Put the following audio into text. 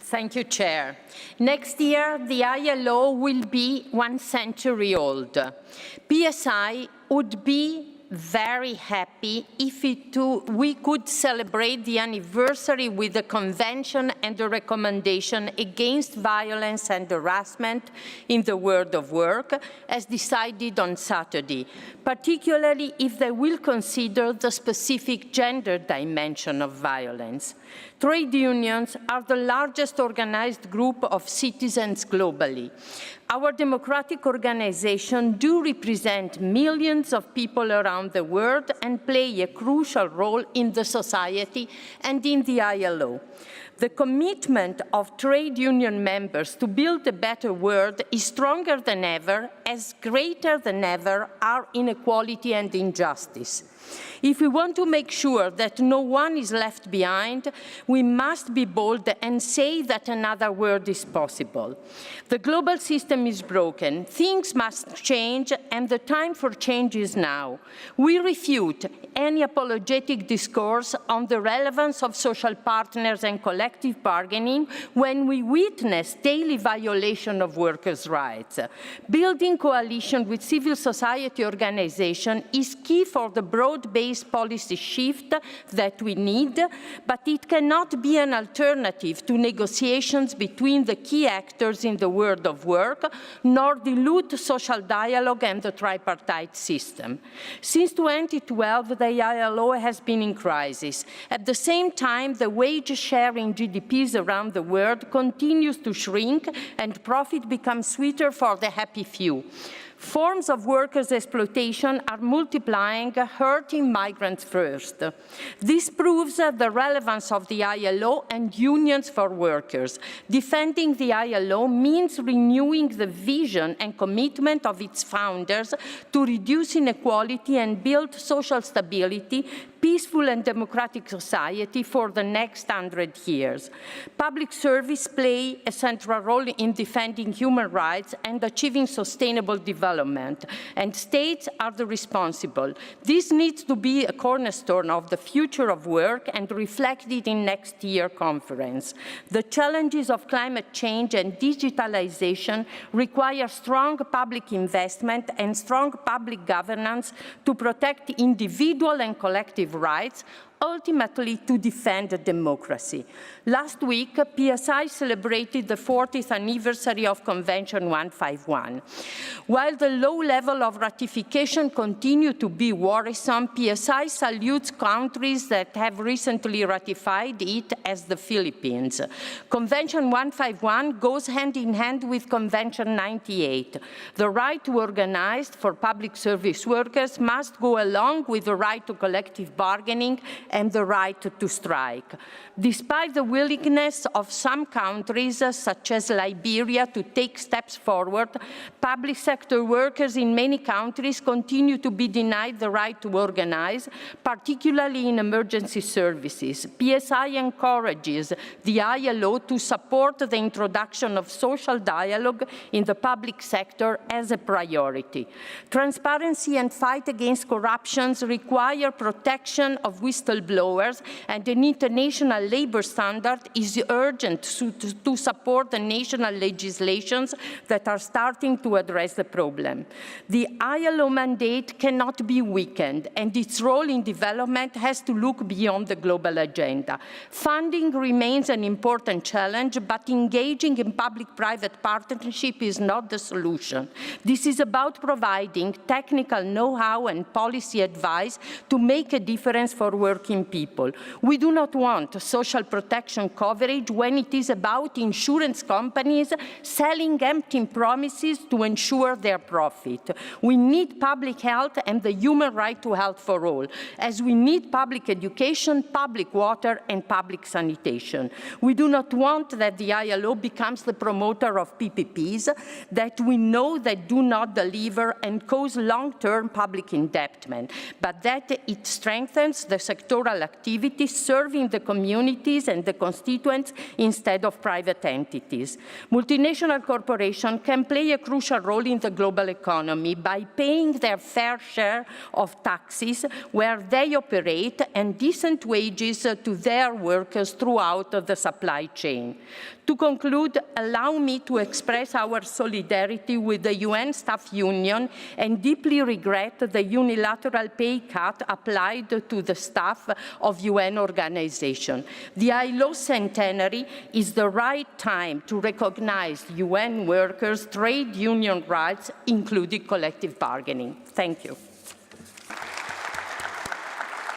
Thank you, Chair. Next year, the ILO will be 1 century old. PSI would be very happy if we could celebrate the anniversary with the Convention and the recommendation against violence and harassment in the world of work, as decided on Saturday, particularly if they will consider the specific gender dimension of violence. Trade unions are the largest organized group of citizens globally. Our democratic organizations do represent millions of people around the world and play a crucial role in the society and in the ILO. The commitment of trade union members to build a better world is stronger than ever, as greater than ever are inequality and injustice. If we want to make sure that no one is left behind, we must be bold and say that another world is possible. The global system is broken, things must change, and the time for change is now. We refute any apologetic discourse on the relevance of social partners and collective bargaining when we witness daily violation of workers' rights. Building coalition with civil society organizations is key for the broad-based policy shift that we need, but it cannot be an alternative to negotiations between the key actors in the world of work, nor dilute social dialogue and the tripartite system. Since 2012, the ILO has been in crisis. At the same time, the wage share in GDPs around the world continues to shrink and profit becomes sweeter for the happy few. Forms of workers' exploitation are multiplying, hurting migrants first. This proves the relevance of the ILO and unions for workers. Defending the ILO means renewing the vision and commitment of its founders to reduce inequality and build social stability, peaceful and democratic society for the next 100 years. Public service play a central role in defending human rights and achieving sustainable development, and states are the responsible. This needs to be a cornerstone of the future of work and reflected in next year's conference. The challenges of climate change and digitalization require strong public investment and strong public governance to protect individual and collective rights, ultimately to defend democracy. Last week, PSI celebrated the 40th anniversary of Convention 151. While the low level of ratification continues to be worrisome, PSI salutes countries that have recently ratified it, as the Philippines. Convention 151 goes hand in hand with Convention 98. The right to organize for public service workers must go along with the right to collective bargaining and the right to strike. Despite the willingness of some countries, such as Liberia, to take steps forward, public sector workers in many countries continue to be denied the right to organize, particularly in emergency services. PSI encourages the ILO to support the introduction of social dialogue in the public sector as a priority. Transparency and fight against corruption require protection of whistleblowers, and an international labor standard is urgent to support the national legislations that are starting to address the problem. The ILO mandate cannot be weakened, and its role in development has to look beyond the global agenda. Funding remains an important challenge, but engaging in public-private partnership is not the solution. This is about providing technical know-how and policy advice to make a difference for working people. We do not want social protection coverage when it is about insurance companies selling empty promises to ensure their profit. We need public health and the human right to health for all, as we need public education, public water, and public sanitation. We do not want that the ILO becomes the promoter of PPPs that we know that do not deliver and cause long-term public indebtedness, but that it strengthens the sector sectoral activities serving the communities and the constituents instead of private entities. Multinational corporations can play a crucial role in the global economy by paying their fair share of taxes where they operate and decent wages to their workers throughout the supply chain. To conclude, allow me to express our solidarity with the UN Staff Union and deeply regret the unilateral pay cut applied to the staff of UN organizations. The ILO centenary is the right time to recognize UN workers' trade union rights, including collective bargaining. Thank you.